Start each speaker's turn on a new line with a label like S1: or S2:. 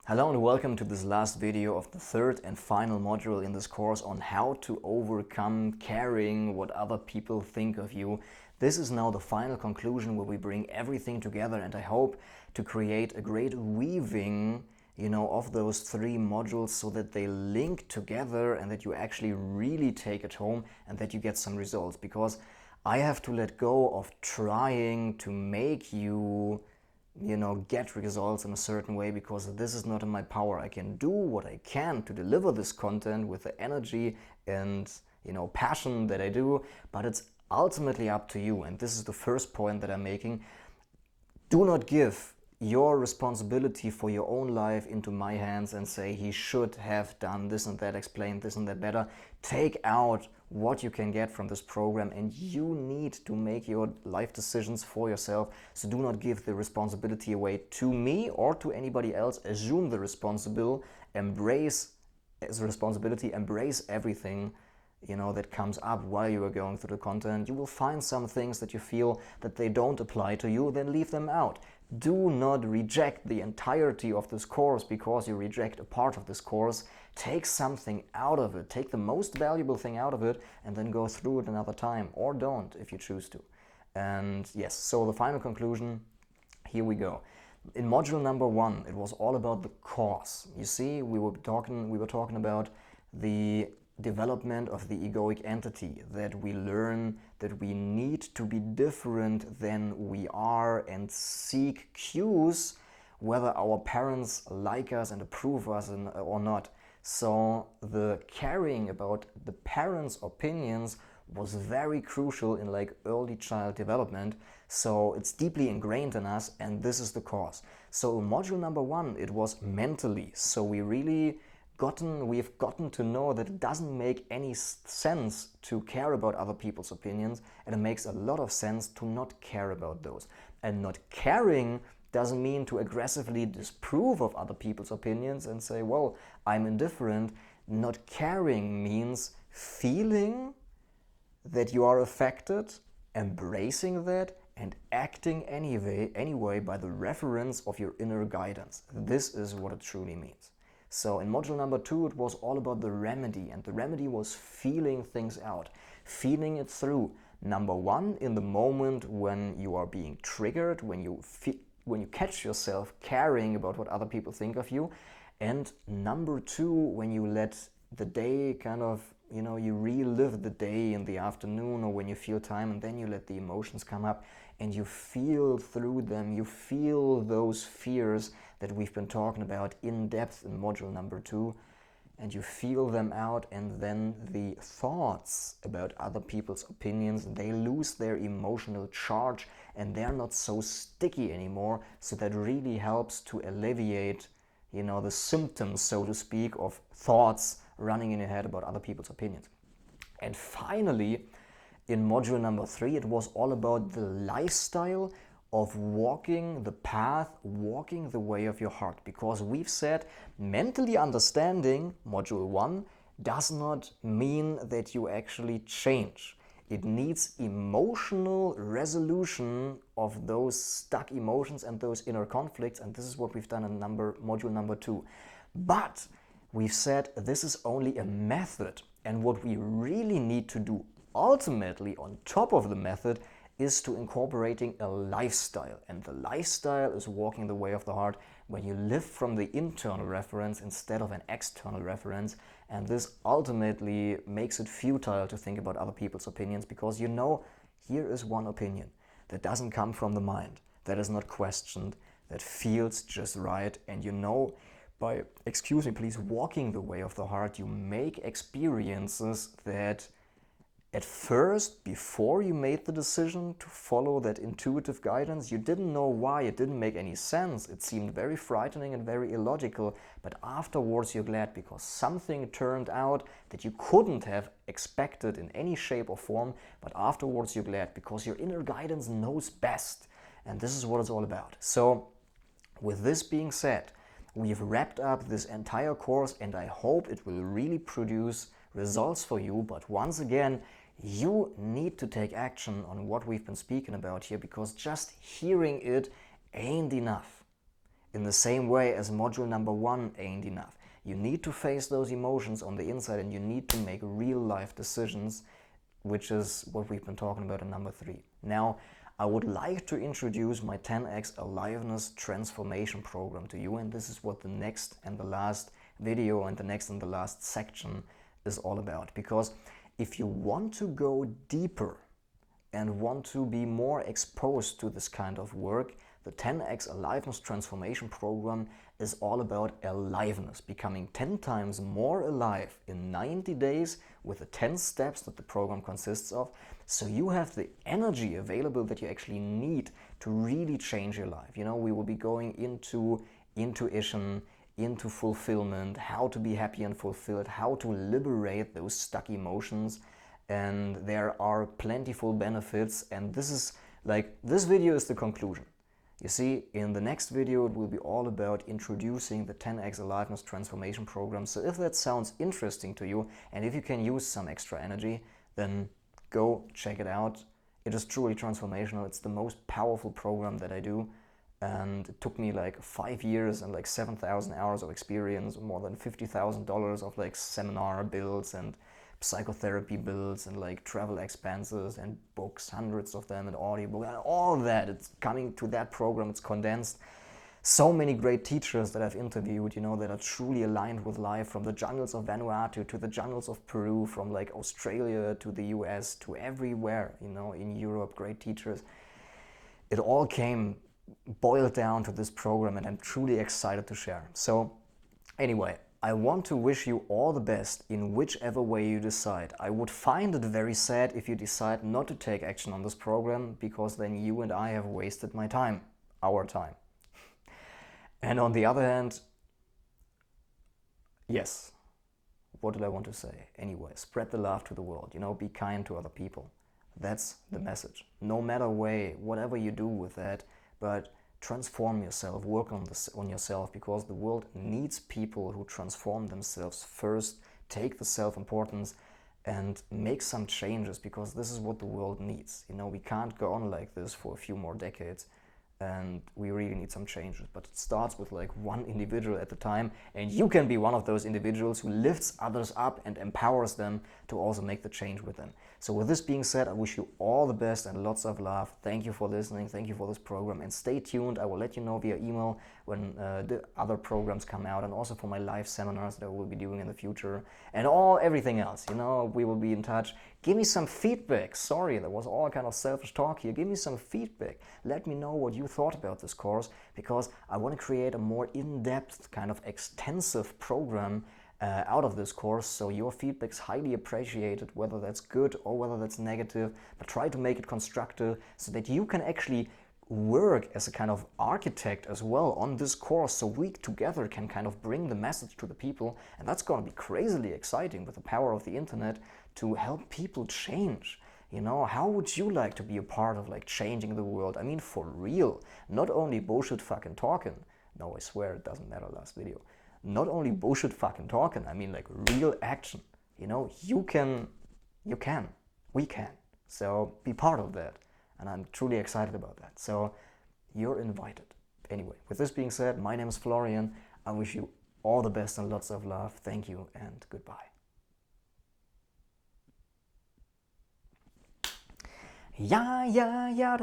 S1: Hello and welcome to this last video of the third and final module in this course on how to overcome caring what other people think of you. This is now the final conclusion where we bring everything together, and I hope to create a great weaving of those three modules so that they link together and that you actually really take it home and that you get some results, because I have to let go of trying to make you get results in a certain way, because this is not in my power. I can do what I can to deliver this content with the energy and passion that I do, but it's ultimately up to you. And this is the first point that I'm making. Do not give your responsibility for your own life into my hands and say he should have done this and that, explained this and that better. Take out what you can get from this program, and you need to make your life decisions for yourself. So do not give the responsibility away to me or to anybody else. Assume the responsibility, embrace everything that comes up while you are going through the content. You will find some things that you feel that they don't apply to you, then leave them out. Do not reject the entirety of this course because you reject a part of this course. Take something out of it. Take the most valuable thing out of it and then go through it another time, or don't if you choose to. And yes, so the final conclusion, here we go. In module number 1, it was all about the cause. You see, we were talking about the development of the egoic entity, that we learn that we need to be different than we are and seek cues whether our parents like us and approve us or not. So the caring about the parents' opinions was very crucial in early child development. So it's deeply ingrained in us, and this is the cause. So in module number 1, it was mentally. So we've gotten to know that it doesn't make any sense to care about other people's opinions, and it makes a lot of sense to not care about those. And not caring doesn't mean to aggressively disapprove of other people's opinions and say, well, I'm indifferent. Not caring means feeling that you are affected, embracing that, and acting anyway by the reference of your inner guidance. This is what it truly means. So in module number 2, it was all about the remedy, and the remedy was feeling things out, feeling it through. Number 1, in the moment when you are being triggered, when you catch yourself caring about what other people think of you. And number 2, when you let the day you relive the day in the afternoon, or when you feel time, and then you let the emotions come up and you feel through them. You feel those fears that we've been talking about in depth in module number 2, and you feel them out, and then the thoughts about other people's opinions, they lose their emotional charge and they're not so sticky anymore. So that really helps to alleviate the symptoms, so to speak, of thoughts running in your head about other people's opinions. And finally, in module number 3, it was all about the lifestyle of walking the path, walking the way of your heart. Because we've said mentally understanding, module 1, does not mean that you actually change. It needs emotional resolution of those stuck emotions and those inner conflicts, and this is what we've done in module number 2. But we've said this is only a method, and what we really need to do ultimately on top of the method is to incorporating a lifestyle. And the lifestyle is walking the way of the heart when you live from the internal reference instead of an external reference. And this ultimately makes it futile to think about other people's opinions, because here is one opinion that doesn't come from the mind, that is not questioned, that feels just right. And by, walking the way of the heart, you make experiences that at first, before you made the decision to follow that intuitive guidance, you didn't know why, it didn't make any sense, it seemed very frightening and very illogical, but afterwards you're glad because something turned out that you couldn't have expected in any shape or form, but afterwards you're glad because your inner guidance knows best. And this is what it's all about. So, with this being said, we've wrapped up this entire course, and I hope it will really produce results for you. But once again, you need to take action on what we've been speaking about here, because just hearing it ain't enough. In the same way as module number 1 ain't enough. You need to face those emotions on the inside and you need to make real life decisions, which is what we've been talking about in number 3. Now, I would like to introduce my 10x Aliveness Transformation Program to you, and this is what the next and the last video and the next and the last section is all about. Because if you want to go deeper and want to be more exposed to this kind of work, the 10x Aliveness Transformation Program is all about aliveness, becoming 10 times more alive in 90 days with the 10 steps that the program consists of, so you have the energy available that you actually need to really change your life. You know, we will be going into intuition, into fulfillment, how to be happy and fulfilled, how to liberate those stuck emotions, and there are plentiful benefits, and this video is the conclusion. You see, in the next video it will be all about introducing the 10x Aliveness Transformation Program. So if that sounds interesting to you and if you can use some extra energy, then go check it out. It is truly transformational. It's the most powerful program that I do, and it took me like 5 years and like 7,000 hours of experience, more than $50,000 of like seminar bills and psychotherapy bills and like travel expenses and books, hundreds of them, and audiobook and all that. It's coming to that program. It's condensed. So many great teachers that I've interviewed, you know, that are truly aligned with life, from the jungles of Vanuatu to the jungles of Peru, from like Australia to the US to everywhere, you know, in Europe, great teachers. It all came boiled down to this program, and I'm truly excited to share. So anyway, I want to wish you all the best in whichever way you decide. I would find it very sad if you decide not to take action on this program, because then you and I have wasted my time, our time. And on the other hand, yes, what did I want to say? Anyway, spread the love to the world, you know, be kind to other people. That's the message. No matter whatever you do with that, but transform yourself, work on yourself, because the world needs people who transform themselves first, take the self-importance and make some changes, because this is what the world needs. You know, we can't go on like this for a few more decades, and we really need some changes. But it starts with like one individual at a time, and you can be one of those individuals who lifts others up and empowers them to also make the change with them. So with this being said, I wish you all the best and lots of love. Thank you for listening. Thank you for this program, and stay tuned. I will let you know via email when the other programs come out, and also for my live seminars that I will be doing in the future, and everything else. You know, we will be in touch. Give me some feedback. Sorry, that was all kind of selfish talk here. Give me some feedback. Let me know what you thought about this course, because I want to create a more in-depth, kind of extensive program out of this course. So your feedback is highly appreciated, whether that's good or whether that's negative, but try to make it constructive so that you can actually work as a kind of architect as well on this course, so we together can kind of bring the message to the people. And that's going to be crazily exciting with the power of the internet to help people change. You know, how would you like to be a part of like changing the world? I mean, for real, not only bullshit fucking talking. No, I swear it doesn't matter, last video. Not only bullshit fucking talking, I mean like real action. You know, we can. So be part of that. And I'm truly excited about that. So you're invited. Anyway, with this being said, my name is Florian. I wish you all the best and lots of love. Thank you and goodbye. Ja, ja, ja.